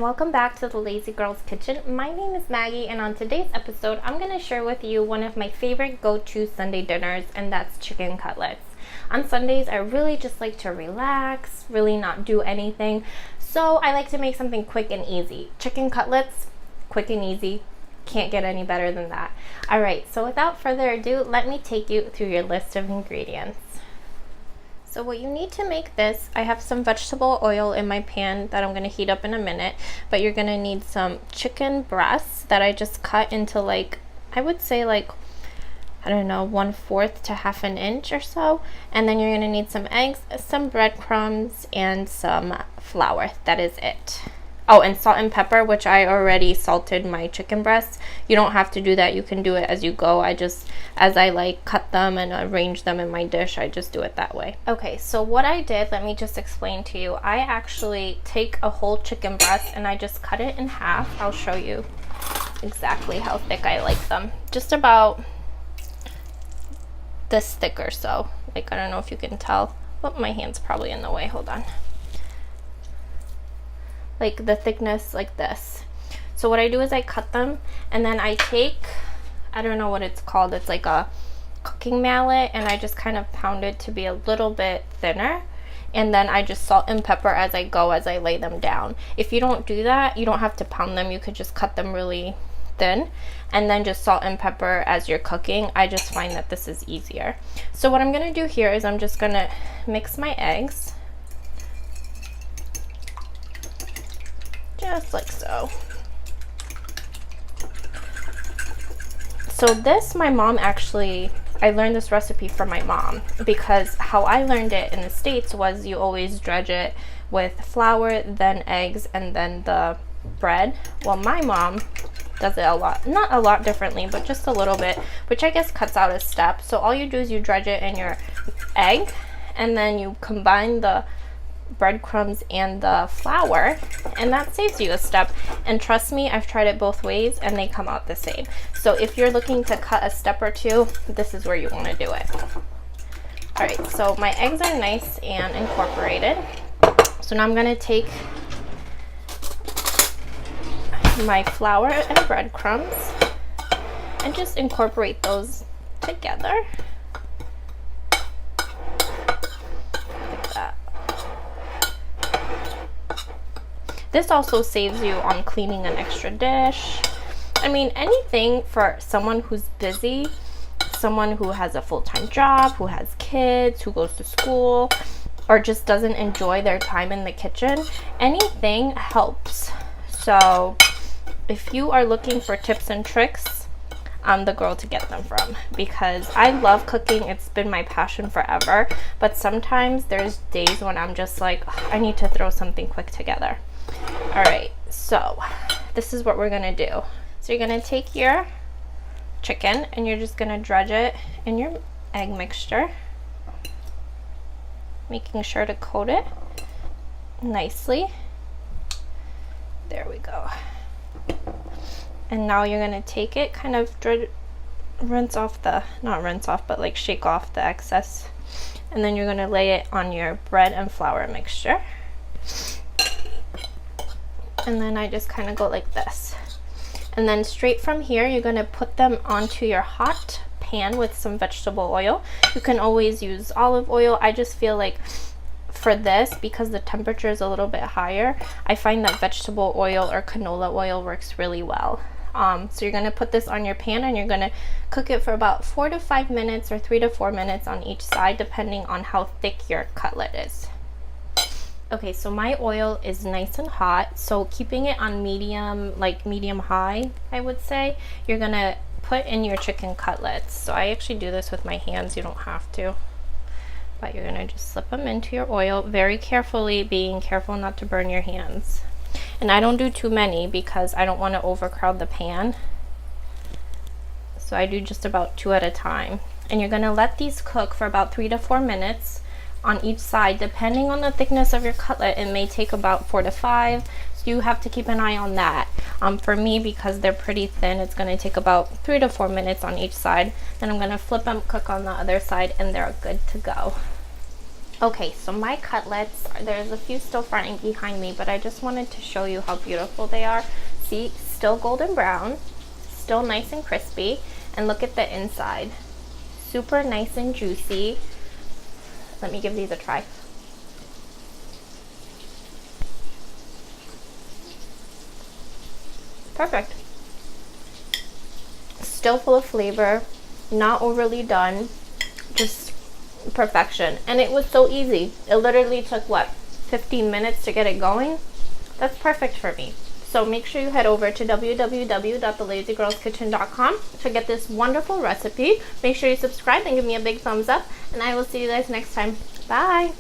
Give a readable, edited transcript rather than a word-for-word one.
welcome back to the Lazy Girl's Kitchen. My name is Maggie, and on today's episode I'm going to share with you one of my favorite go-to Sunday dinners, and that's chicken cutlets. On Sundays I really just like to relax, really not do anything, so I like to make something quick and easy. Chicken cutlets, quick and easy, can't get any better than that. Alright, so without further ado, let me take you through your list of ingredients. So what you need to make this, I have some vegetable oil in my pan that I'm going to heat up in a minute, but you're going to need some chicken breasts that I just cut into I would say I don't know, 1/4 to half an inch or so. And then you're going to need some eggs, some breadcrumbs, and some flour. That is it. Oh, and salt and pepper, which I already salted my chicken breasts. You don't have to do that. You can do it as you go. As I cut them and arrange them in my dish, I just do it that way. Okay, so what I did, let me just explain to you. I actually take a whole chicken breast and I just cut it in half. I'll show you exactly how thick I like them. Just about this thick or so. I don't know if you can tell. Oh, my hand's probably in the way. Hold on. The thickness like this. So what I do is I cut them, and then I take, I don't know what it's called, it's like a cooking mallet, and I just kind of pound it to be a little bit thinner, and then I just salt and pepper as I go, as I lay them down. If you don't do that, you don't have to pound them, you could just cut them really thin and then just salt and pepper as you're cooking. I just find that this is easier. So what I'm going to do here is I'm just going to mix my eggs just like so. So this, my mom actually, I learned this recipe from my mom, because how I learned it in the States was you always dredge it with flour, then eggs, and then the bread. Well, my mom does it a lot, not a lot differently, but just a little bit, which I guess cuts out a step. So all you do is you dredge it in your egg, and then you combine the breadcrumbs and the flour, and that saves you a step. And trust me, I've tried it both ways and they come out the same. So if you're looking to cut a step or two, this is where you want to do it. Alright, so my eggs are nice and incorporated. So now I'm going to take my flour and breadcrumbs and just incorporate those together. This also saves you on cleaning an extra dish. I mean, anything for someone who's busy, someone who has a full-time job, who has kids, who goes to school, or just doesn't enjoy their time in the kitchen. Anything helps. So if you are looking for tips and tricks, I'm the girl to get them from, because I love cooking. It's been my passion forever, but sometimes there's days when I'm just like, I need to throw something quick together. Alright, so this is what we're going to do. So you're going to take your chicken and you're just going to dredge it in your egg mixture, making sure to coat it nicely. There we go. And now you're going to take it, kind of rinse off the, not rinse off, but shake off the excess. And then you're going to lay it on your bread and flour mixture. And then I just kind of go like this. And then straight from here, you're going to put them onto your hot pan with some vegetable oil. You can always use olive oil. I just feel like for this, because the temperature is a little bit higher, I find that vegetable oil or canola oil works really well. So you're going to put this on your pan and you're going to cook it for about 4 to 5 minutes or 3 to 4 minutes on each side, depending on how thick your cutlet is. Okay, so my oil is nice and hot, so keeping it on medium, medium high, I would say. You're gonna put in your chicken cutlets. So I actually do this with my hands, you don't have to. But you're gonna just slip them into your oil very carefully, being careful not to burn your hands. And I don't do too many because I don't want to overcrowd the pan. So I do just about 2 at a time. And you're gonna let these cook for about 3 to 4 minutes on each side. Depending on the thickness of your cutlet, it may take about 4 to 5, so you have to keep an eye on that. For me, because they're pretty thin, it's going to take about 3 to 4 minutes on each side. Then I'm going to flip them, cook on the other side, and they're good to go. Okay, so my cutlets, there's a few still frying behind me, but I just wanted to show you how beautiful they are. See, still golden brown, still nice and crispy, and look at the inside. Super nice and juicy. Let me give these a try. Perfect. Still full of flavor, not overly done, just perfection. And it was so easy. It literally took, what, 15 minutes to get it going? That's perfect for me. So make sure you head over to www.thelazygirlskitchen.com to get this wonderful recipe. Make sure you subscribe and give me a big thumbs up, and I will see you guys next time. Bye!